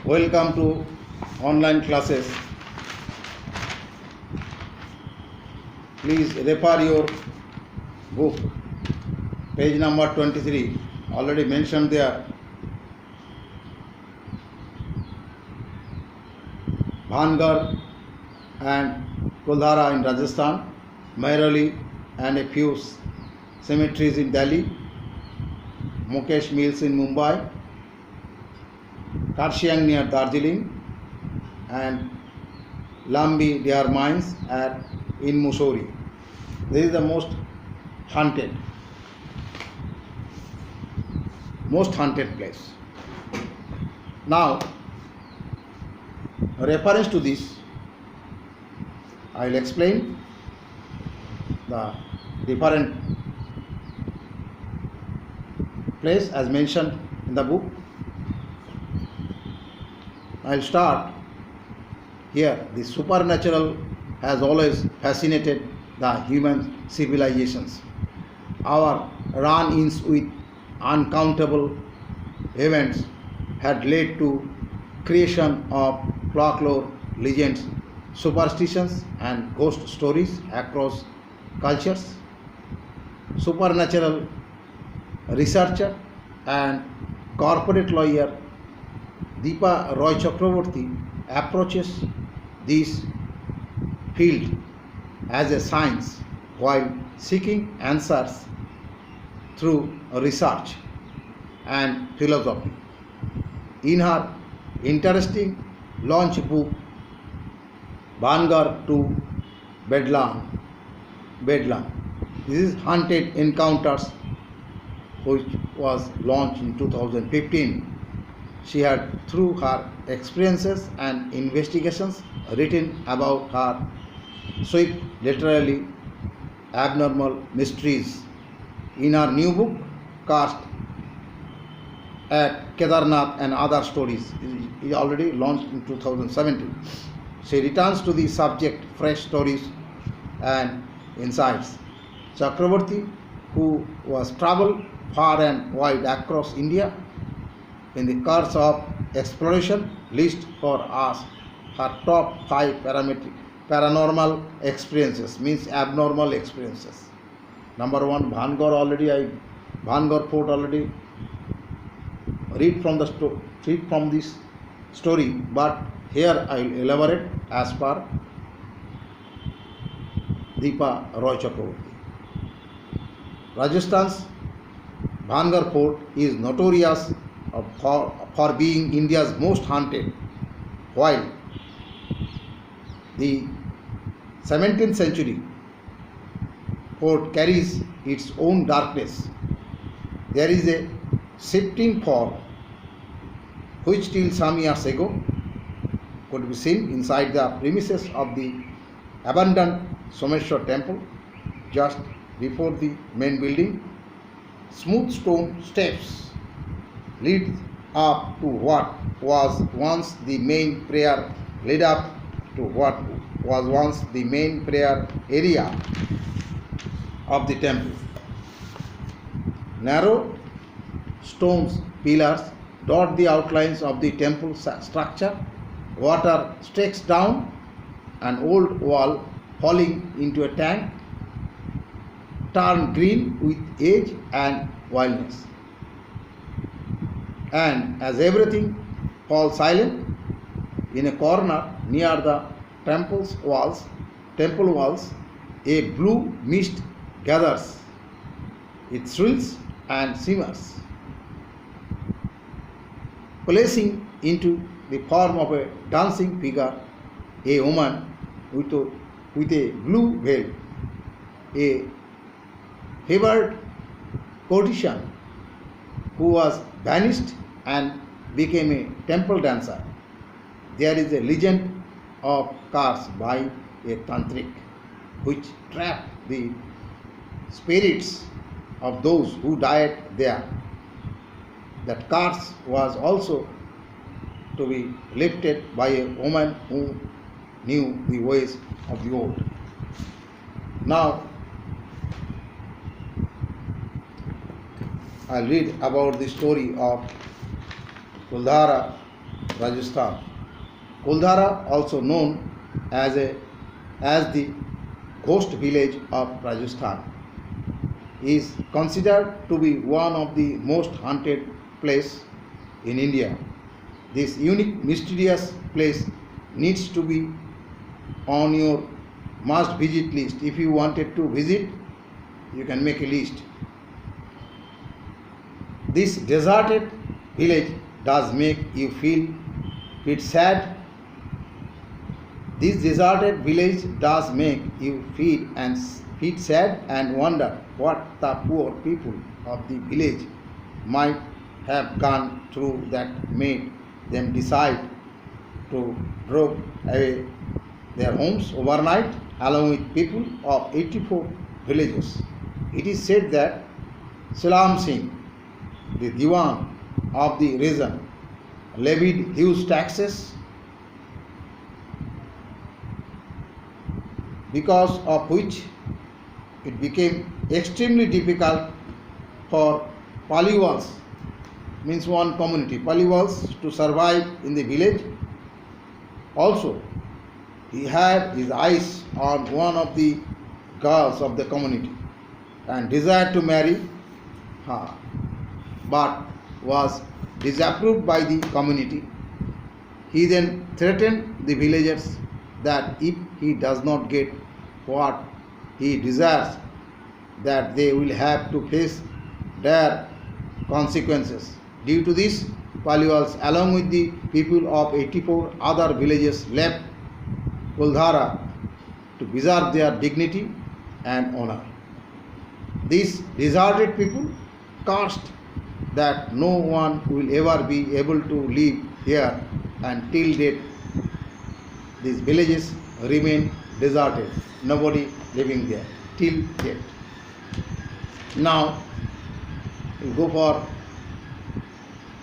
Welcome to online classes. Please refer your book, page number 23, already mentioned there. Bhangar and Kuldhara in Rajasthan, Mehrauli and a few cemeteries in Delhi, Mukesh Mills in Mumbai, Karshiang near Darjeeling, and Lambi Deer Mines in Mussoorie. This is the most haunted place. Now, reference to this, I will explain the different place as mentioned in the book. I will start here. The supernatural has always fascinated the human civilizations. Our run-ins with uncountable events had led to creation of folklore, legends, superstitions and ghost stories across cultures. Supernatural researcher and corporate lawyer Deepa Roy Chakraborty approaches this field as a science while seeking answers through research and philosophy. In her interesting launch book, Bhangar to Bedlam, this is Haunted Encounters, which was launched in 2015. She had, through her experiences and investigations, written about her swift, literally abnormal mysteries. In her new book, Cast at Kedarnath and Other Stories, is already launched in 2017. She returns to the subject, fresh stories and insights. Chakraborty, who was traveled far and wide across India in the course of exploration, lists for us her top 5 paranormal experiences, means abnormal experiences. Number 1, Bhangar Fort already read from this story, but here I will elaborate as per Deepa Roy Chakraborty. Rajasthan's Bhangar Fort is notorious for being India's most haunted, while the 17th century fort carries its own darkness. There is a shifting fog which till some years ago could be seen inside the premises of the abandoned Someshwar temple just before the main building. Smooth stone steps lead up to what was once the main prayer area of the temple. Narrow stone pillars dot the outlines of the temple structure. Water streaks down an old wall, falling into a tank, turned green with age and wildness. And as everything falls silent, in a corner near the temple walls, a blue mist gathers. It swirls and shimmers, placing into the form of a dancing figure, a woman with a blue veil, a favored courtesan who was banished and became a temple dancer. There is a legend of curse by a tantric which trapped the spirits of those who died there. That curse was also to be lifted by a woman who knew the ways of the old. Now, I'll read about the story of Kuldhara Rajasthan. Kuldhara, also known as the ghost village of Rajasthan, is considered to be one of the most haunted places in India. This unique, mysterious place needs to be on your must visit list. If you wanted to visit, you can make a list. This deserted village does make you feel bit sad. This deserted village does make you feel sad and wonder what the poor people of the village might have gone through that made them decide to drop away their homes overnight along with people of 84 villages. It is said that Salam Singh, the Diwan of the region, levied huge taxes, because of which it became extremely difficult for Paliwals, means one community, Paliwals, to survive in the village. Also, he had his eyes on one of the girls of the community and desired to marry her, but was disapproved by the community. He then threatened the villagers that if he does not get what he desires, that they will have to face dire consequences. Due to this, Paliwals, along with the people of 84 other villages, left Kuldhara to preserve their dignity and honor. These deserted people cursed that no one will ever be able to live here, and till date these villages remain deserted, nobody living there till date. Now we go for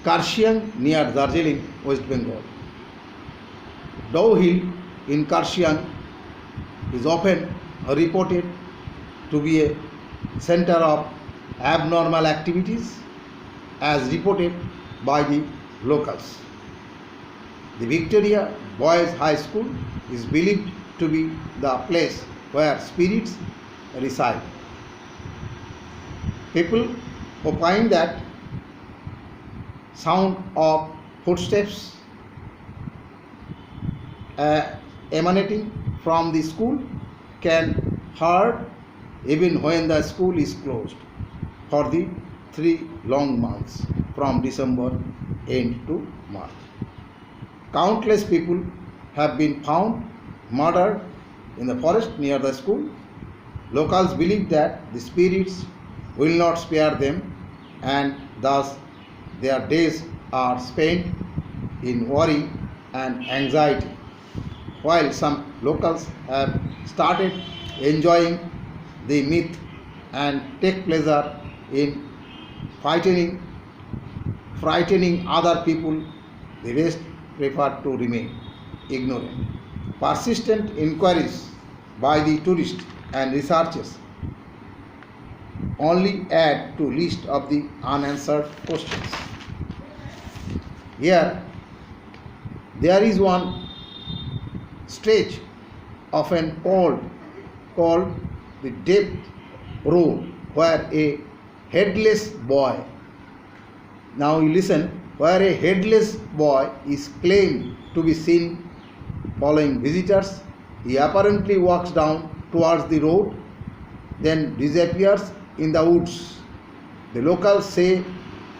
Karshiang near Darjeeling, West Bengal. Dow Hill in Karshiang is often reported to be a center of abnormal activities, as reported by the locals. The Victoria Boys High School is believed to be the place where spirits reside. People opine that sound of footsteps emanating from the school can heard even when the school is closed for the 3 long months from December end to March. Countless people have been found murdered in the forest near the school. Locals believe that the spirits will not spare them, and thus their days are spent in worry and anxiety, while some locals have started enjoying the myth and take pleasure in frightening other people. The rest prefer to remain ignorant. Persistent inquiries by the tourists and researchers only add to list of the unanswered questions. Here, there is one stretch of an old called the Death Road, where a headless boy, now you listen, where a headless boy is claimed to be seen following visitors. He apparently walks down towards the road, then disappears in the woods. The locals say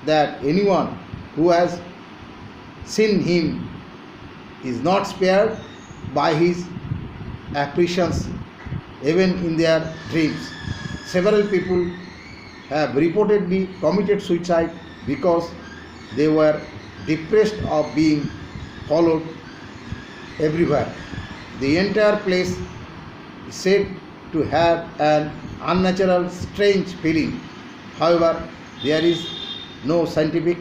that anyone who has seen him is not spared by his apparitions, even in their dreams. Several people have reportedly committed suicide because they were depressed of being followed everywhere. The entire place is said to have an unnatural, strange feeling. However, there is no scientific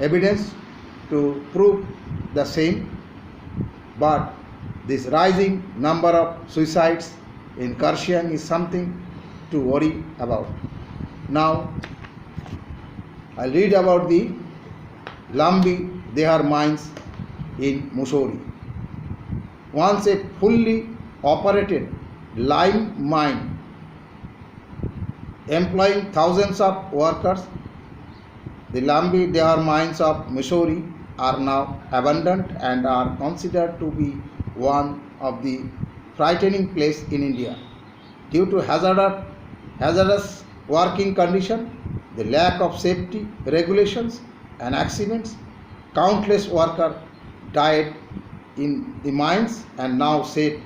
evidence to prove the same, but this rising number of suicides in Karshiang is something to worry about. Now, I'll read about the Lambi their mines in Mussoorie. Once a fully operated lime mine employing thousands of workers, the Lambi Dehar mines of Mussoorie are now abandoned and are considered to be one of the frightening places in India. Due to hazardous working conditions, the lack of safety regulations and accidents, countless workers died in the mines and now said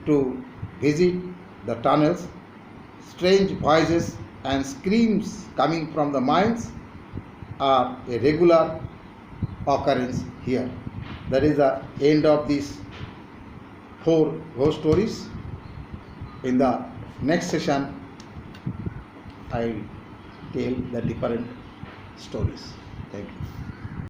to visit the tunnels. Strange voices and screams coming from the mines are a regular occurrence here. That is the end of these 4 ghost stories. In the next session, I will tell the different stories. Thank you.